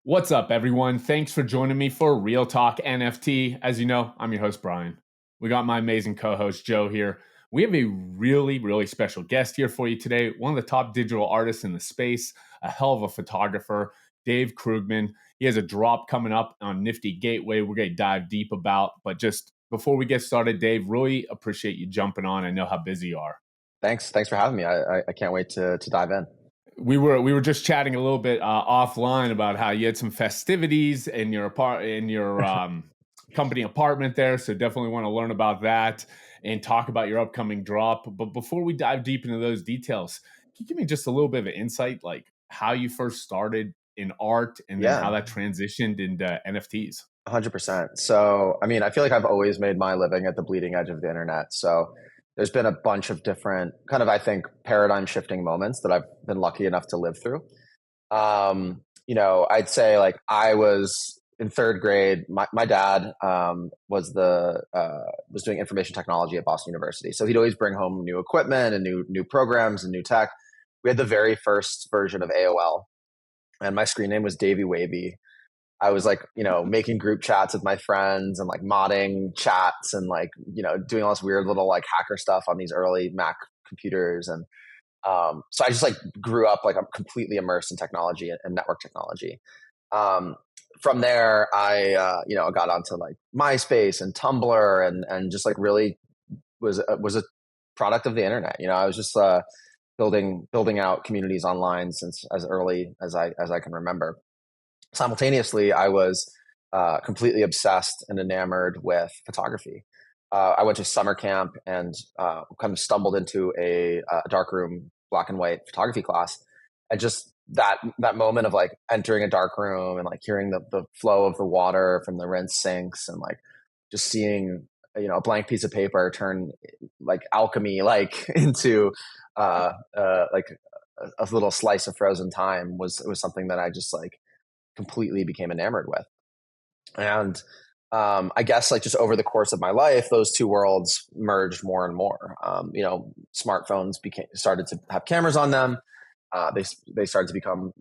What's up, everyone? Thanks for joining me for Real Talk NFT. As you know, I'm your host, Brian. We got my amazing co host, Joe, here. We have a really special guest here for you today. One of the top digital artists in the space, a hell of a photographer, Dave Krugman. He has a drop coming up on Nifty Gateway we're going to dive deep about. But just before we get started, Dave, really appreciate you jumping on. I know how busy you are. Thanks for having me. I can't wait to dive in. We were just chatting a little bit offline about how you had some festivities in your company apartment there. So definitely want to learn about that and talk about your upcoming drop. But before we dive deep into those details, can you give me just a little bit of an insight, like how you first started in art and then how that transitioned into NFTs? 100%. So, I mean, I feel like I've always made my living at the bleeding edge of the internet. So there's been a bunch of different kind of, I think, paradigm shifting moments that I've been lucky enough to live through. I'd say like I was in third grade. My dad was doing information technology at Boston University. So he'd always bring home new equipment and new programs and new tech. We had the very first version of AOL, and my screen name was Davey Wavy. I was like, making group chats with my friends and like modding chats and like, doing all this weird little like hacker stuff on these early Mac computers. And so I just like grew up like I'm completely immersed in technology and network technology. From there, I got onto like MySpace and Tumblr and just like really was a product of the internet. I was just building out communities online since as early as I can remember. Simultaneously, I was completely obsessed and enamored with photography. I went to summer camp and kind of stumbled into a darkroom black and white photography class, and just that moment of like entering a dark room and like hearing the flow of the water from the rinse sinks and like just seeing a blank piece of paper turn like alchemy like into like a little slice of frozen time was something that I just like completely became enamored with. And I guess like just over the course of my life, those two worlds merged more and more. Smartphones started to have cameras on them. They started to become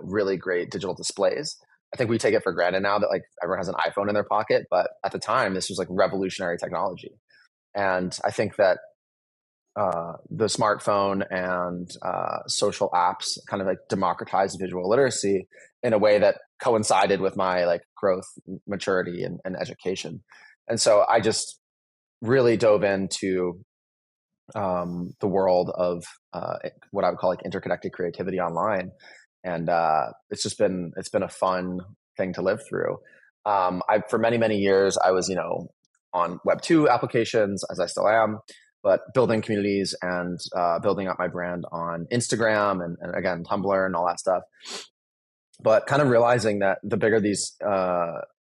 really great digital displays. I think we take it for granted now that like everyone has an iPhone in their pocket, but at the time this was like revolutionary technology. And I think that the smartphone and social apps kind of like democratized visual literacy in a way that coincided with my like growth, maturity, and education. And so I just really dove into the world of what I would call like interconnected creativity online, and it's been a fun thing to live through. For many years I was on Web2 applications, as I still am, but building communities and building up my brand on Instagram and again Tumblr and all that stuff. But kind of realizing that the bigger these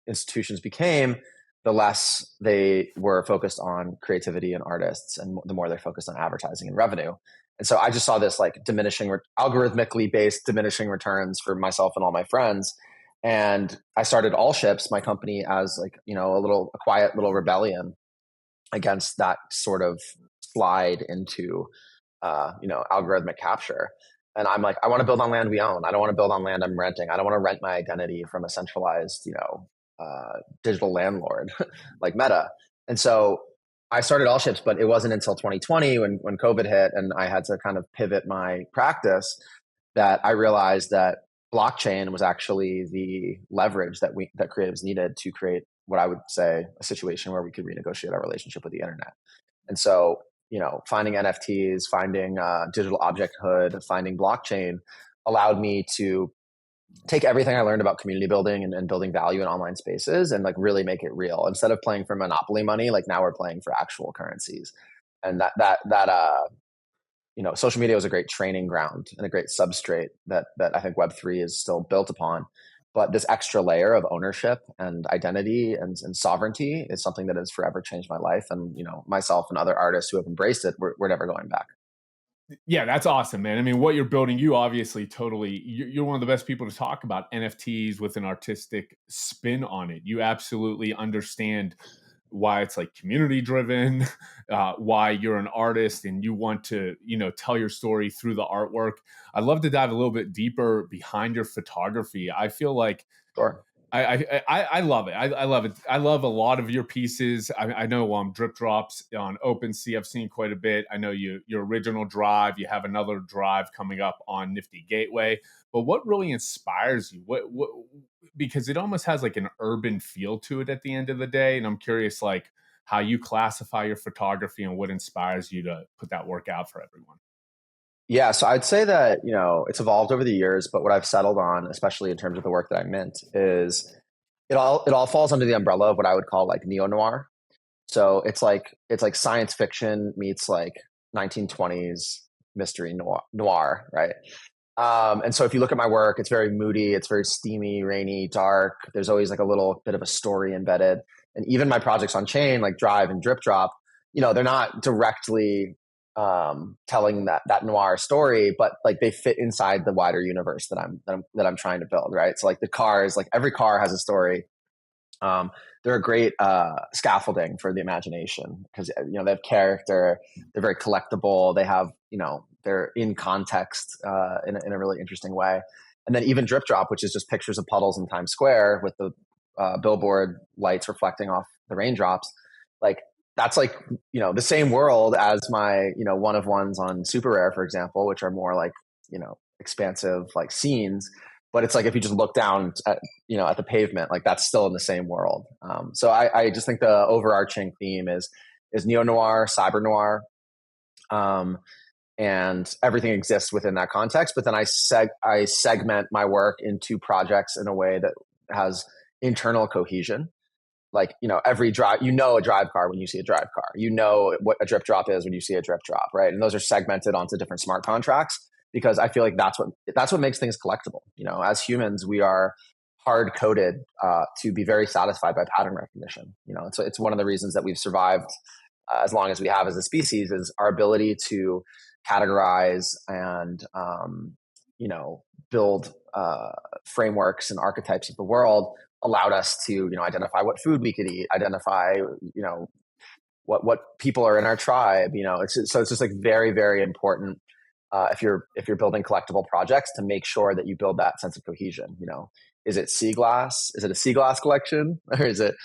institutions became, the less they were focused on creativity and artists, and the more they're focused on advertising and revenue. And so I just saw this like algorithmically based diminishing returns for myself and all my friends. And I started All Ships, my company, as like a quiet little rebellion against that sort of slide into algorithmic capture. And I'm like, I want to build on land we own. I don't want to build on land I'm renting. I don't want to rent my identity from a centralized digital landlord like Meta. And so I started All Ships, but it wasn't until 2020 when COVID hit and I had to kind of pivot my practice that I realized that blockchain was actually the leverage that creatives needed to create what I would say a situation where we could renegotiate our relationship with the internet. And so, finding NFTs, finding digital objecthood, finding blockchain allowed me to take everything I learned about community building and building value in online spaces and like really make it real. Instead of playing for monopoly money, like now we're playing for actual currencies. And social media was a great training ground and a great substrate that I think Web3 is still built upon. But this extra layer of ownership and identity and sovereignty is something that has forever changed my life. And, myself and other artists who have embraced it, we're never going back. Yeah, that's awesome, man. I mean, what you're building, you obviously you're one of the best people to talk about NFTs with an artistic spin on it. You absolutely understand why it's like community driven, why you're an artist and you want to, tell your story through the artwork. I'd love to dive a little bit deeper behind your photography. I feel like Sure. I love it. I love it. I love a lot of your pieces. I know Drip Drops on OpenSea I've seen quite a bit. I know your original drive. You have another drive coming up on Nifty Gateway. But what really inspires you? What because it almost has like an urban feel to it at the end of the day. And I'm curious, like how you classify your photography and what inspires you to put that work out for everyone. Yeah, so I'd say that, it's evolved over the years, but what I've settled on, especially in terms of the work that I mint, is it all falls under the umbrella of what I would call like neo-noir. So it's like science fiction meets like 1920s mystery noir, right? And so if you look at my work, it's very moody, it's very steamy, rainy, dark. There's always like a little bit of a story embedded. And even my projects on chain, like Drive and Drip Drop, they're not directly telling that noir story, but like they fit inside the wider universe that I'm trying to build, right? So like the cars, like every car has a story. They're a great scaffolding for the imagination because they have character. They're very collectible. They have they're in context in a really interesting way. And then even Drip Drop, which is just pictures of puddles in Times Square with the billboard lights reflecting off the raindrops, like that's like the same world as my one of ones on Super Rare, for example, which are more like expansive like scenes. But it's like if you just look down at the pavement, like that's still in the same world. So I just think the overarching theme is neo noir, cyber noir, and everything exists within that context. But then I segment my work into projects in a way that has internal cohesion. Like every drive, a drive car when you see a drive car. You know what a drip drop is when you see a drip drop, right? And those are segmented onto different smart contracts because I feel like that's what makes things collectible. As humans, we are hard coded to be very satisfied by pattern recognition. It's one of the reasons that we've survived as long as we have as a species is our ability to categorize and build frameworks and archetypes of the world allowed us to identify what food we could eat, identify what people are in our tribe. It's just like very, very important if you're building collectible projects to make sure that you build that sense of cohesion. Is it sea glass? Is it a sea glass collection, or is it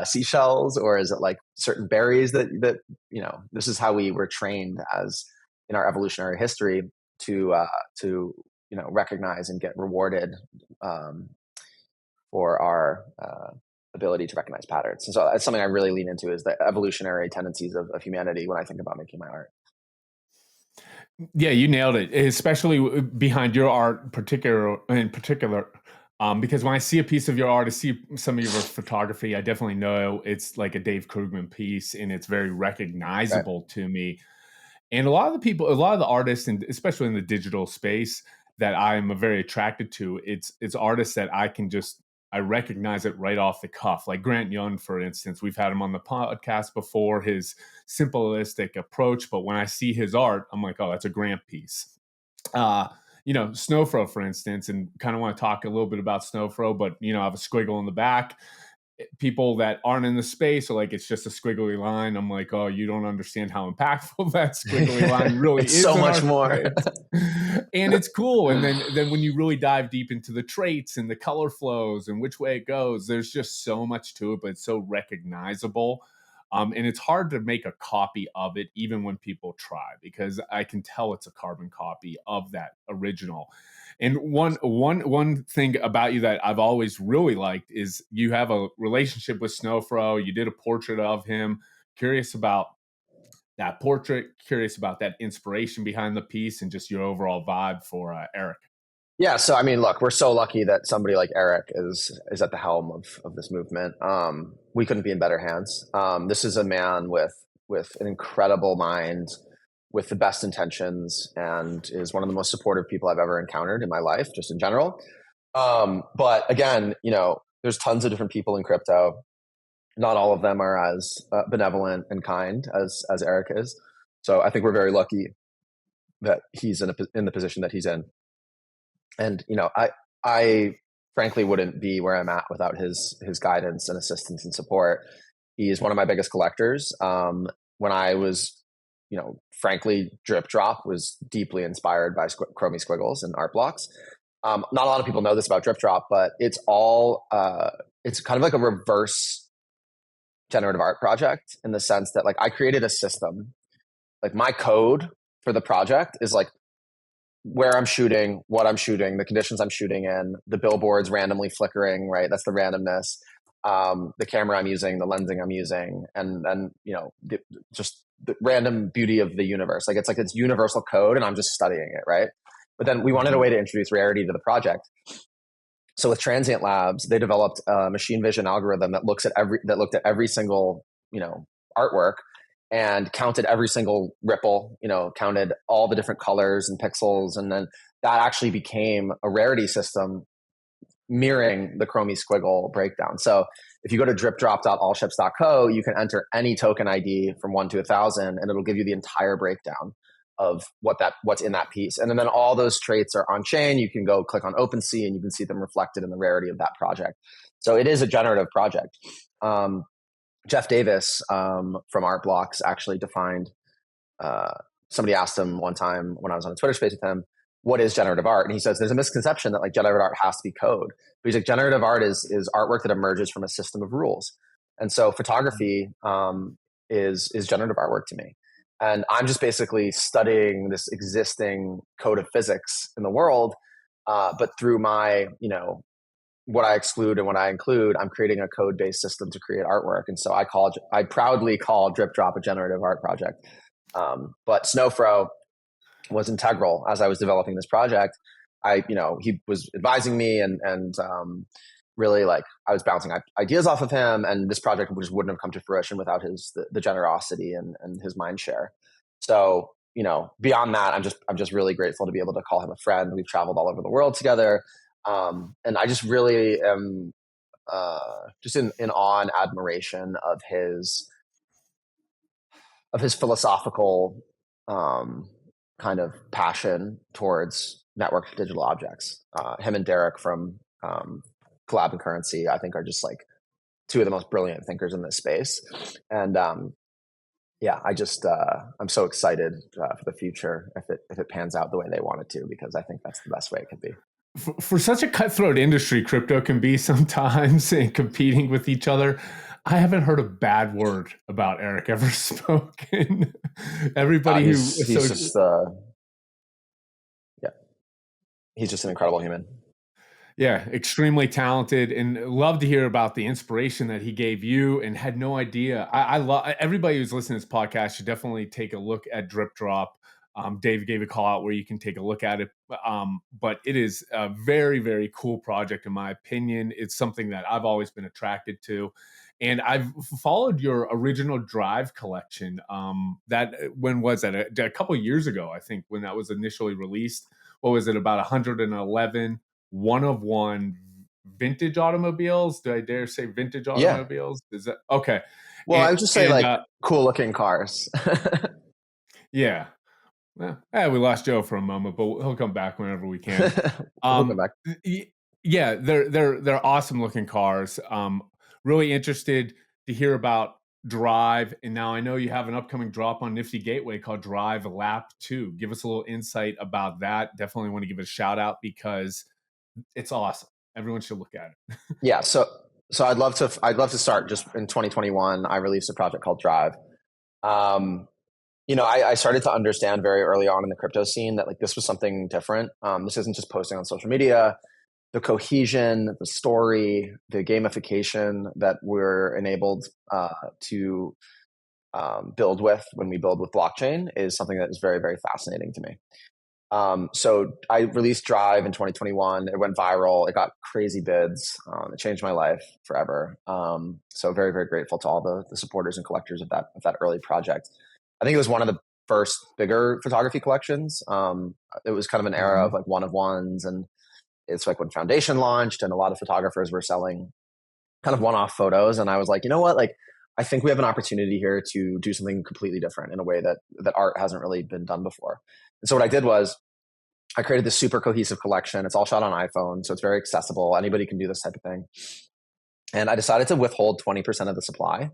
seashells, or is it like certain berries that this is how we were trained as in our evolutionary history to recognize and get rewarded for our ability to recognize patterns. And so that's something I really lean into is the evolutionary tendencies of humanity when I think about making my art. Yeah, you nailed it, especially behind your art in particular. Because when I see a piece of your art, I see some of your photography, I definitely know it's like a Dave Krugman piece and it's very recognizable to me. And a lot of the artists, and especially in the digital space that I'm very attracted to, it's artists that I recognize it right off the cuff. Like Grant Young, for instance, we've had him on the podcast before, his simplistic approach. But when I see his art, I'm like, oh, that's a Grant piece. Snowfro, for instance, and kind of want to talk a little bit about Snowfro, but I have a squiggle in the back. People that aren't in the space are like, it's just a squiggly line. I'm like, oh, you don't understand how impactful that squiggly line really it's is. So much more. And it's cool. And then when you really dive deep into the traits and the color flows and which way it goes, there's just so much to it, but it's so recognizable. And it's hard to make a copy of it, even when people try, because I can tell it's a carbon copy of that original. And one thing about you that I've always really liked is you have a relationship with Snowfro. You did a portrait of him. Curious about that portrait. Curious about that inspiration behind the piece and just your overall vibe for Eric. Yeah, so I mean, look, we're so lucky that somebody like Eric is at the helm of this movement. We couldn't be in better hands. This is a man with an incredible mind, with the best intentions, and is one of the most supportive people I've ever encountered in my life, just in general. But again, there's tons of different people in crypto. Not all of them are as benevolent and kind as Eric is. So I think we're very lucky that he's in the position that he's in. And I frankly wouldn't be where I'm at without his guidance and assistance and support. He's one of my biggest collectors. When I was, frankly, Drip Drop was deeply inspired by Chromie Squiggles and art blocks. Not a lot of people know this about Drip Drop, but it's kind of like a reverse generative art project in the sense that like I created a system. Like my code for the project is like where I'm shooting, what I'm shooting, the conditions I'm shooting in, the billboards randomly flickering, right? That's the randomness. The camera I'm using, the lensing I'm using, and just the random beauty of the universe. Like it's universal code, and I'm just studying it, right? But then we wanted a way to introduce rarity to the project. So with Transient Labs, they developed a machine vision algorithm that looked at every single artwork and counted every single ripple, counted all the different colors and pixels, and then that actually became a rarity system mirroring the Chromie Squiggle breakdown. So if you go to dripdrop.allships.co, you can enter any token ID from 1 to 1,000, and it'll give you the entire breakdown of what's in that piece. And then all those traits are on chain. You can go click on OpenSea and you can see them reflected in the rarity of that project. So it is a generative project. Jeff Davis from Art Blocks actually defined, somebody asked him one time when I was on a Twitter space with him, what is generative art? And he says, there's a misconception that like generative art has to be code. But he's like, generative art is artwork that emerges from a system of rules. And so photography is generative artwork to me. And I'm just basically studying this existing code of physics in the world. But through my, what I exclude and what I include, I'm creating a code-based system to create artwork. And so I proudly call Drip Drop a generative art project. But Snowfro was integral as I was developing this project. He was advising me and really like I was bouncing ideas off of him, and this project just wouldn't have come to fruition without the generosity and his mind share. So, beyond that, I'm just really grateful to be able to call him a friend. We've traveled all over the world together. And I just really am just in awe and admiration of his philosophical kind of passion towards networked digital objects. Him and Derek from Collab and Currency, I think, are just like two of the most brilliant thinkers in this space. And I'm so excited for the future if it pans out the way they want it to, because I think that's the best way it could be. For such a cutthroat industry, crypto can be sometimes, and competing with each other. I haven't heard a bad word about Eric ever spoken. Everybody he's just an incredible human. Yeah, extremely talented, and love to hear about the inspiration that he gave you, and had no idea. I love everybody who's listening to this podcast should definitely take a look at Drip Drop. Dave gave a call out where you can take a look at it. But it is a very, very cool project, in my opinion. It's something that I've always been attracted to. And I've followed your original Drive collection. When was that? A couple of years ago, I think, when that was initially released. What was it? About 111 one-of-one vintage automobiles. Do I dare say vintage automobiles? Yeah. Is that okay? Well, I would just say cool looking cars. Yeah. Well, we lost Joe for a moment, but he'll come back whenever we can. He'll come back. Yeah, they're awesome looking cars. Really interested to hear about Drive, and now I know you have an upcoming drop on Nifty Gateway called Drive Lap 2. Give us a little insight about that. Definitely want to give it a shout out because it's awesome. Everyone should look at it. Yeah, so I'd love to start just in 2021. I released a project called Drive. I started to understand very early on in the crypto scene that like this was something different. This isn't just posting on social media. The cohesion, the story, the gamification that we're enabled to build with when we build with blockchain is something that is very, very fascinating to me. So I released Drive in 2021. It went viral. It got crazy bids. It changed my life forever. So very, very grateful to all the supporters and collectors of that early project. I think it was one of the first bigger photography collections. It was kind of an era of like one-of-ones, and it's like when Foundation launched and a lot of photographers were selling kind of one-off photos. And I was like, you know what? Like, I think we have an opportunity here to do something completely different in a way that art hasn't really been done before. And so what I did was I created this super cohesive collection. It's all shot on iPhone, so it's very accessible. Anybody can do this type of thing. And I decided to withhold 20% of the supply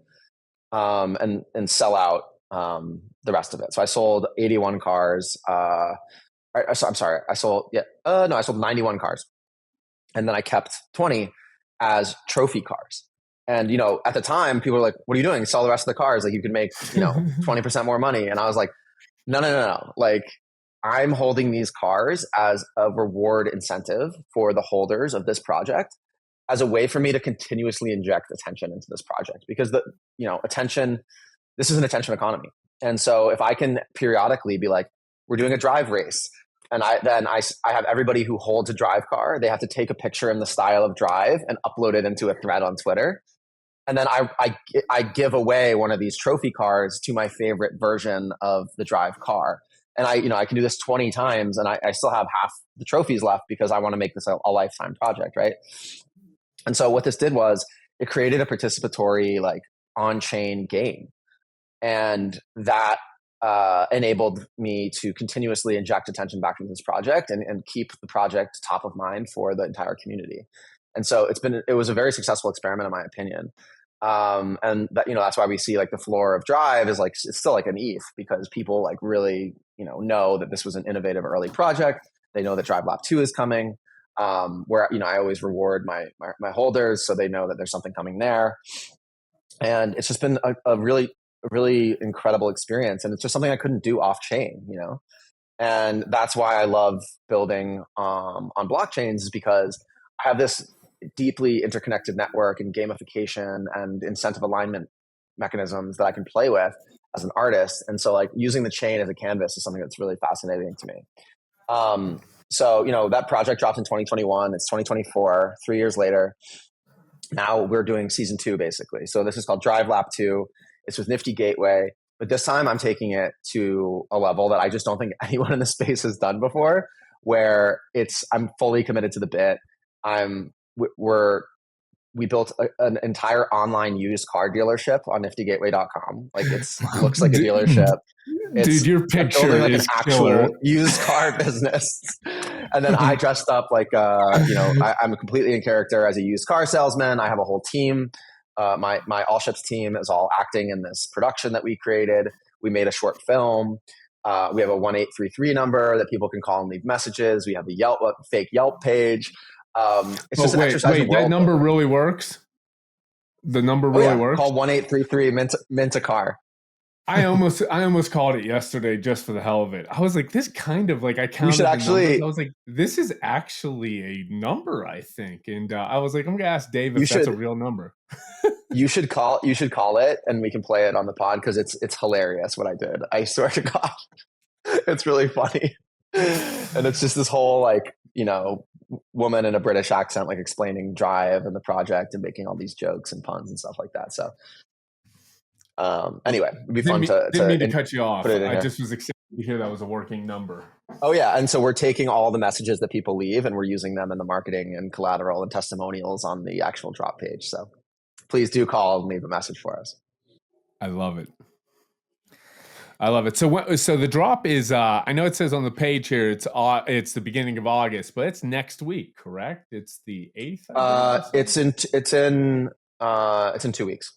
and sell out the rest of it. So I sold 81 cars. I'm sorry. I sold, I sold 91 cars. And then I kept 20 as trophy cars. And, at the time, people were like, what are you doing? Sell the rest of the cars. Like, you could make, 20% more money. And I was like, no. Like, I'm holding these cars as a reward incentive for the holders of this project, as a way for me to continuously inject attention into this project, because attention, this is an attention economy. And so if I can periodically be like, we're doing a drive race, and I have everybody who holds a drive car, they have to take a picture in the style of drive and upload it into a thread on Twitter. And then I give away one of these trophy cars to my favorite version of the drive car. And I can do this 20 times, and I still have half the trophies left, because I want to make this a lifetime project, right? And so what this did was it created a participatory, like, on-chain game. And that enabled me to continuously inject attention back into this project and keep the project top of mind for the entire community. And so it was a very successful experiment, in my opinion. And that, that's why we see, like, the floor of Drive is like, it's still like an ETH, because people, like, really, know that this was an innovative early project. They know that Drive Lab 2 is coming. Where, I always reward my holders, so they know that there's something coming there. And it's just been a really incredible experience. And it's just something I couldn't do off chain, and that's why I love building on blockchains, is because I have this deeply interconnected network and gamification and incentive alignment mechanisms that I can play with as an artist. And so, like, using the chain as a canvas is something that's really fascinating to me. So, that project dropped in 2021. It's 2024, 3 years later. Now we're doing season 2, basically. So this is called Drive Lab 2. It's with Nifty Gateway. But this time I'm taking it to a level that I just don't think anyone in the space has done before, where I'm fully committed to the bit. We built an entire online used car dealership on niftygateway.com. Like, it looks like a dealership. Dude, your picture like is an actual killer. used car business. And then I dressed up like, I'm completely in character as a used car salesman. I have a whole team. My All Ships team is all acting in this production that we created. We made a short film. We have a 1833 number that people can call and leave messages. We have a fake Yelp page. It's just an exercise in that number really works? The number really works? Call 1833 mint a car. I almost called it yesterday just for the hell of it. I was like, this kind of, like, I counted the numbers. I was like, this is actually a number, I think. And I was like, I'm gonna ask Dave if that's a real number. You should call it, and we can play it on the pod, because it's hilarious what I did. I swear to God, it's really funny. And it's just this whole, like, woman in a British accent, like, explaining Drive and the project and making all these jokes and puns and stuff like that. So anyway, it'd be fun to didn't mean to cut you off. I just was excited to hear that was a working number. Oh yeah. And so we're taking all the messages that people leave, and we're using them in the marketing and collateral and testimonials on the actual drop page. So please do call and leave a message for us. I love it. So the drop is, I know it says on the page here, it's the beginning of August, but it's next week, correct? It's the 8th. It's in 2 weeks.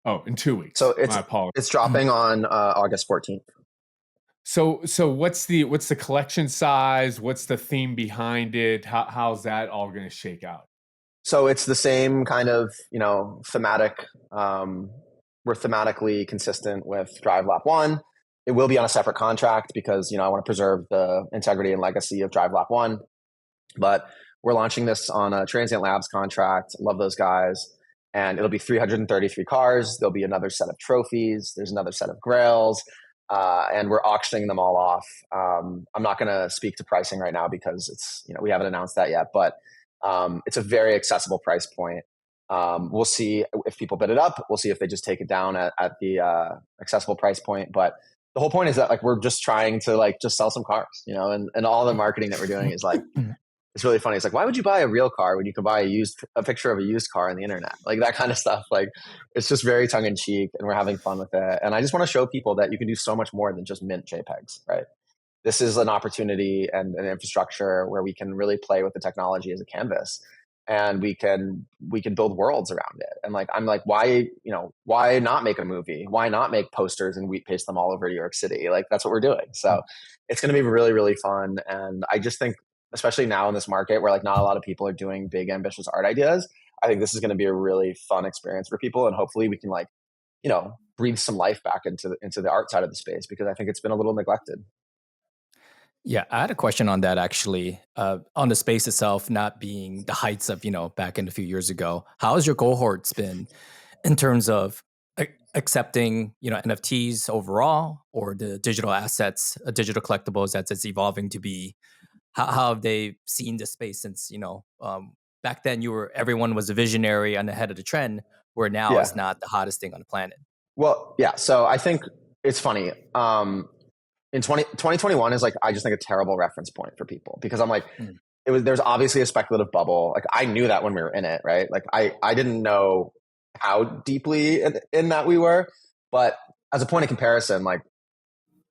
Oh, in 2 weeks. So it's dropping on August 14th. So what's the collection size? What's the theme behind it? How's that all going to shake out? So it's the same kind of, thematic. We're thematically consistent with Drive Lab 1. It will be on a separate contract, because, I want to preserve the integrity and legacy of Drive Lab 1. But we're launching this on a Transient Labs contract. Love those guys. And it'll be 333 cars. There'll be another set of trophies. There's another set of grails. And we're auctioning them all off. I'm not going to speak to pricing right now, because it's, we haven't announced that yet. But it's a very accessible price point. We'll see if people bid it up. We'll see if they just take it down at the accessible price point. But the whole point is that, like, we're just trying to, like, just sell some cars, and all the marketing that we're doing is like, it's really funny. It's like, why would you buy a real car when you can buy a picture of a used car on the internet? Like, that kind of stuff. Like, it's just very tongue in cheek, and we're having fun with it. And I just want to show people that you can do so much more than just mint JPEGs, right? This is an opportunity and an infrastructure where we can really play with the technology as a canvas. and we can build worlds around it. And like, I'm like, why not make a movie? Why not make posters and we paste them all over New York City? Like, that's what we're doing. So it's going to be really, really fun. And I just think, especially now in this market where like not a lot of people are doing big, ambitious art ideas, I think this is going to be a really fun experience for people. And hopefully we can like, breathe some life back into the art side of the space, because I think it's been a little neglected. Yeah, I had a question on that actually. On the space itself not being the heights of, back in a few years ago. How has your cohorts been in terms of accepting, NFTs overall, or the digital assets, digital collectibles as it's evolving to be? How have they seen the space since, back then everyone was a visionary and ahead of the trend, where now Yeah. it's not the hottest thing on the planet? Well, yeah. So I think it's funny. In 2021 is like, I just think a terrible reference point for people, because I'm like, there's obviously a speculative bubble. Like, I knew that when we were in it, right? Like I didn't know how deeply in that we were, but as a point of comparison, like,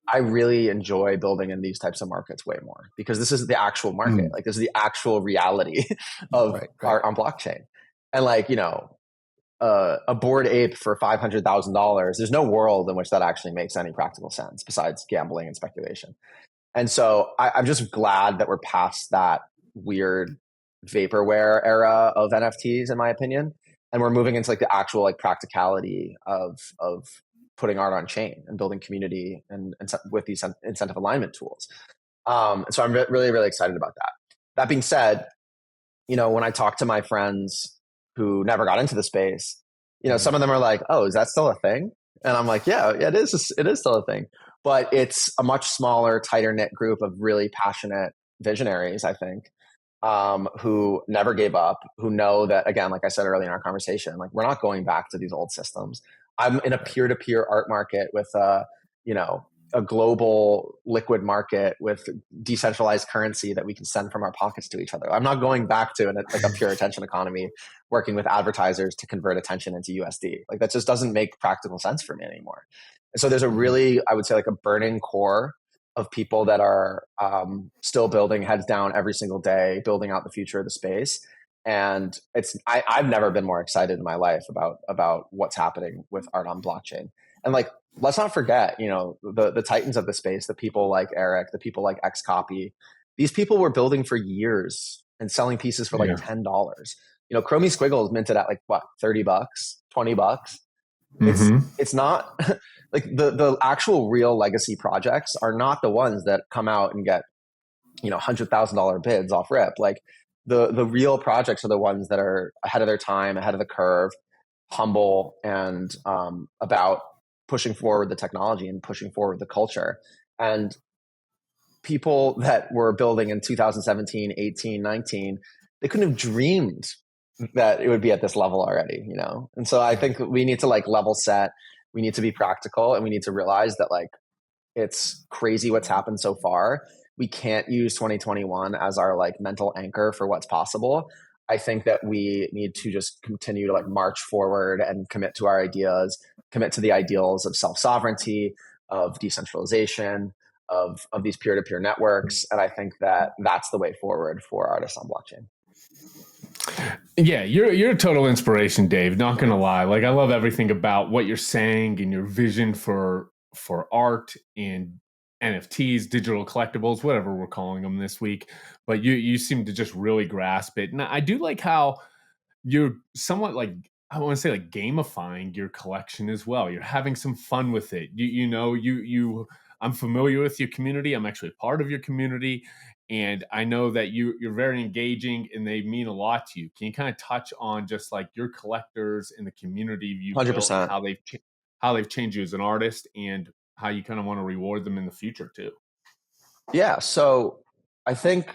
I really enjoy building in these types of markets way more, because this is the actual market. Like, this is the actual reality of Right. art on blockchain. And like, a Bored Ape for $500,000, there's no world in which that actually makes any practical sense besides gambling and speculation. And so I'm just glad that we're past that weird vaporware era of NFTs, in my opinion, and we're moving into like the actual like practicality of putting art on chain and building community and with these incentive alignment tools. So I'm really, really excited about that. That being said, when I talk to my friends who never got into the space, some of them are like, "Oh, is that still a thing?" And I'm like, "Yeah, it is. It is still a thing, but it's a much smaller, tighter knit group of really passionate visionaries, I think, who never gave up, who know that, again, like I said earlier in our conversation, like, we're not going back to these old systems. I'm in a peer-to-peer art market with a global liquid market with decentralized currency that we can send from our pockets to each other. I'm not going back to like a pure attention economy, working with advertisers to convert attention into USD. Like, that just doesn't make practical sense for me anymore. And so there's a really, I would say, like a burning core of people that are still building heads down every single day, building out the future of the space. And I've never been more excited in my life about what's happening with art on blockchain. And like, let's not forget, the titans of the space, the people like Eric, the people like Xcopy. These people were building for years and selling pieces for like $10. Chromie Squiggles minted at like what, $30, $20. It's not like the actual real legacy projects are not the ones that come out and get $100,000 bids off rip. Like, the real projects are the ones that are ahead of their time, ahead of the curve, humble, and about pushing forward the technology and pushing forward the culture. And people that were building in 2017, 18, 19, they couldn't have dreamed that it would be at this level already, And so I think we need to like level set. We need to be practical, and we need to realize that like, it's crazy what's happened so far. We can't use 2021 as our like mental anchor for what's possible. I think that we need to just continue to like march forward and commit to our ideas, commit to the ideals of self-sovereignty, of decentralization, of these peer-to-peer networks. And I think that that's the way forward for artists on blockchain. Yeah, you're a total inspiration, Dave. Not gonna lie. Like, I love everything about what you're saying and your vision for art and NFTs, digital collectibles, whatever we're calling them this week. But you seem to just really grasp it. And I do like how you're somewhat like, I want to say, like gamifying your collection as well. You're having some fun with it. I'm familiar with your community. I'm actually a part of your community. And I know that you're very engaging and they mean a lot to you. Can you kind of touch on just like your collectors and the community you've built, and 100%. how they've changed you as an artist, and how you kind of want to reward them in the future too? Yeah. So I think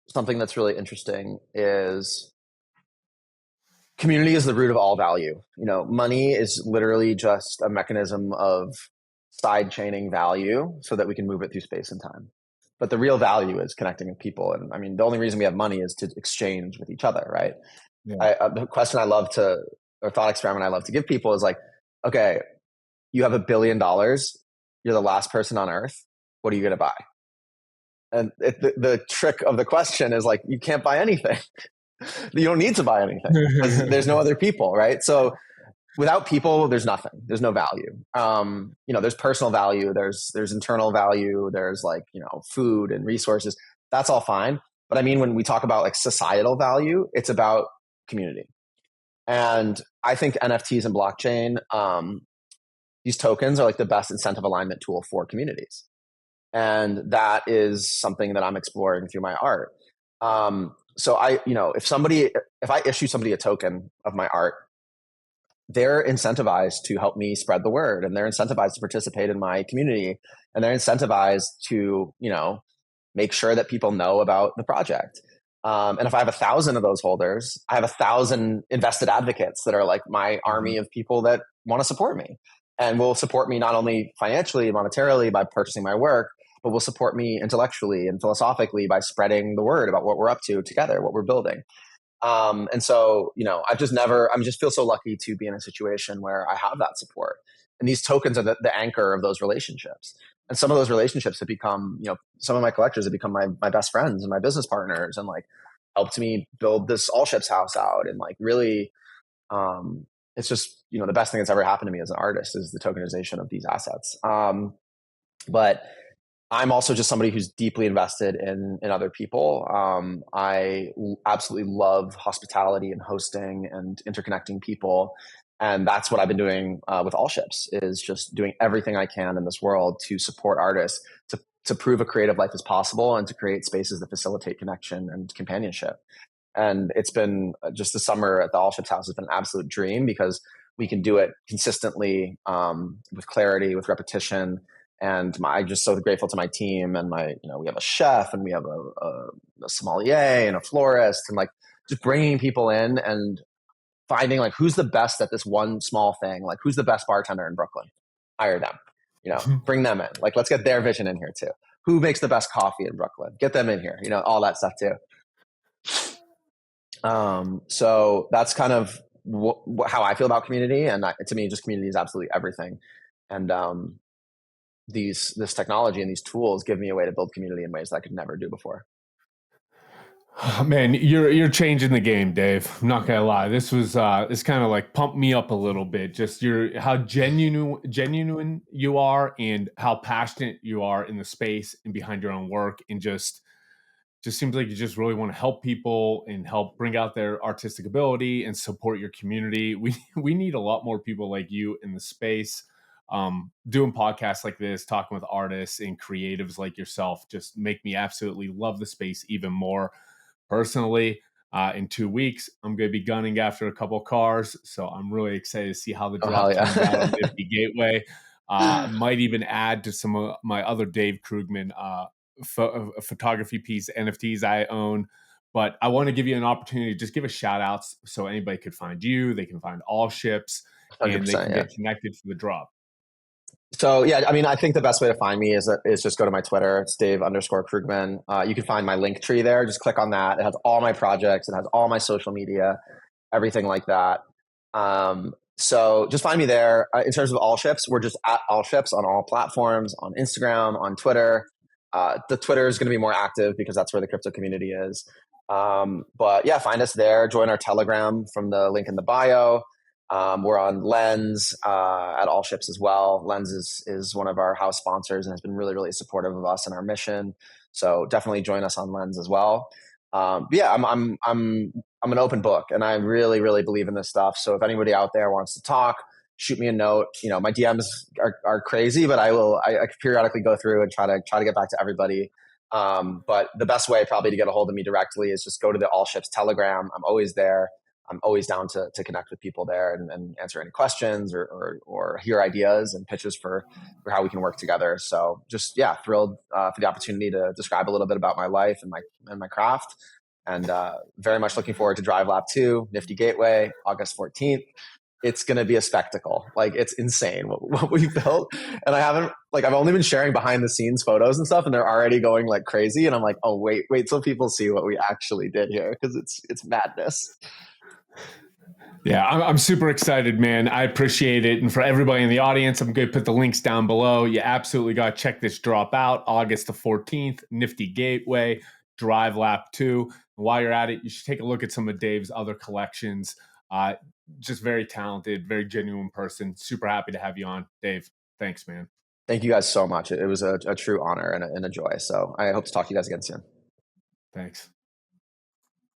something that's really interesting is community is the root of all value. Money is literally just a mechanism of side chaining value so that we can move it through space and time. But the real value is connecting with people. And I mean, the only reason we have money is to exchange with each other, right? Yeah. The question or thought experiment I love to give people is like, okay, you have $1 billion. You're the last person on earth. What are you going to buy? And the trick of the question is like, you can't buy anything. You don't need to buy anything because there's no other people, right? So without people, there's nothing. There's no value. There's personal value. There's internal value. There's like, food and resources. That's all fine. But I mean, when we talk about like societal value, it's about community. And I think NFTs and blockchain, these tokens are like the best incentive alignment tool for communities. And that is something that I'm exploring through my art. So if I issue somebody a token of my art, they're incentivized to help me spread the word, and they're incentivized to participate in my community, and they're incentivized to, make sure that people know about the project. And if I have 1,000 of those holders, I have 1,000 invested advocates that are like my army of people that want to support me and will support me not only financially, monetarily by purchasing my work, but will support me intellectually and philosophically by spreading the word about what we're up to together, what we're building. And so, I just feel so lucky to be in a situation where I have that support. And these tokens are the anchor of those relationships. And some of those relationships have become, some of my collectors have become my best friends and my business partners, and like helped me build this All Ships house out. And like really, it's just, the best thing that's ever happened to me as an artist is the tokenization of these assets. But I'm also just somebody who's deeply invested in other people. I absolutely love hospitality and hosting and interconnecting people. And that's what I've been doing with All Ships, is just doing everything I can in this world to support artists, to prove a creative life is possible, and to create spaces that facilitate connection and companionship. And it's been just the summer at the All Ships house has been an absolute dream, because we can do it consistently, with clarity, with repetition. And I'm just so grateful to my team, and we have a chef, and we have a sommelier and a florist, and like just bringing people in and finding like who's the best at this one small thing, like who's the best bartender in Brooklyn, hire them, bring them in, like let's get their vision in here too. Who makes the best coffee in Brooklyn? Get them in here, all that stuff too. So that's kind of how I feel about community, and to me, just community is absolutely everything. And this technology and these tools give me a way to build community in ways that I could never do before. Oh, man, you're changing the game, Dave. I'm not gonna lie. This was this kind of like pumped me up a little bit. Just how genuine you are, and how passionate you are in the space and behind your own work, and just seems like you just really want to help people and help bring out their artistic ability and support your community. We need a lot more people like you in the space, doing podcasts like this, talking with artists and creatives like yourself. Just make me absolutely love the space even more. Personally, in 2 weeks, I'm going to be gunning after a couple of cars, so I'm really excited to see how the drop comes out on Nifty Gateway. I might even add to some of my other Dave Krugman photography piece NFTs I own. But I want to give you an opportunity to just give a shout out, so anybody could find you, they can find All Ships, and they can get connected for the drop. So yeah, I mean, I think the best way to find me is just go to my Twitter. It's Dave_Krugman. You can find my link tree there. Just click on that. It has all my projects. It has all my social media, everything like that. So just find me there. In terms of All Ships, we're just at All Ships on all platforms, on Instagram, on Twitter. The Twitter is going to be more active because that's where the crypto community is. But yeah, find us there. Join our Telegram from the link in the bio. We're on Lens at All Ships as well. Lens is one of our house sponsors and has been really, really supportive of us and our mission. So definitely join us on Lens as well. But yeah, I'm an open book, and I really, really believe in this stuff. So if anybody out there wants to talk, shoot me a note. My DMs are crazy, but I periodically go through and try to get back to everybody. But the best way probably to get a hold of me directly is just go to the All Ships Telegram. I'm always there. I'm always down to connect with people there and answer any questions or hear ideas and pitches for how we can work together. So just, yeah, thrilled for the opportunity to describe a little bit about my life and my craft. And very much looking forward to Drive Lab 2, Nifty Gateway, August 14th. It's going to be a spectacle. Like, it's insane what we built. And I've only been sharing behind the scenes photos and stuff, and they're already going like crazy. And I'm like, oh, wait till people see what we actually did here, because it's madness. Yeah, I'm super excited, man. I appreciate it. And for everybody in the audience, I'm going to put the links down below. You absolutely got to check this drop out. August the 14th, Nifty Gateway. Drive Lap 2. And while you're at it, you should take a look at some of Dave's other collections. Just very talented, very genuine person. Super happy to have you on, Dave. Thanks, man. Thank you guys so much. It was a true honor and a joy. So I hope to talk to you guys again soon. Thanks.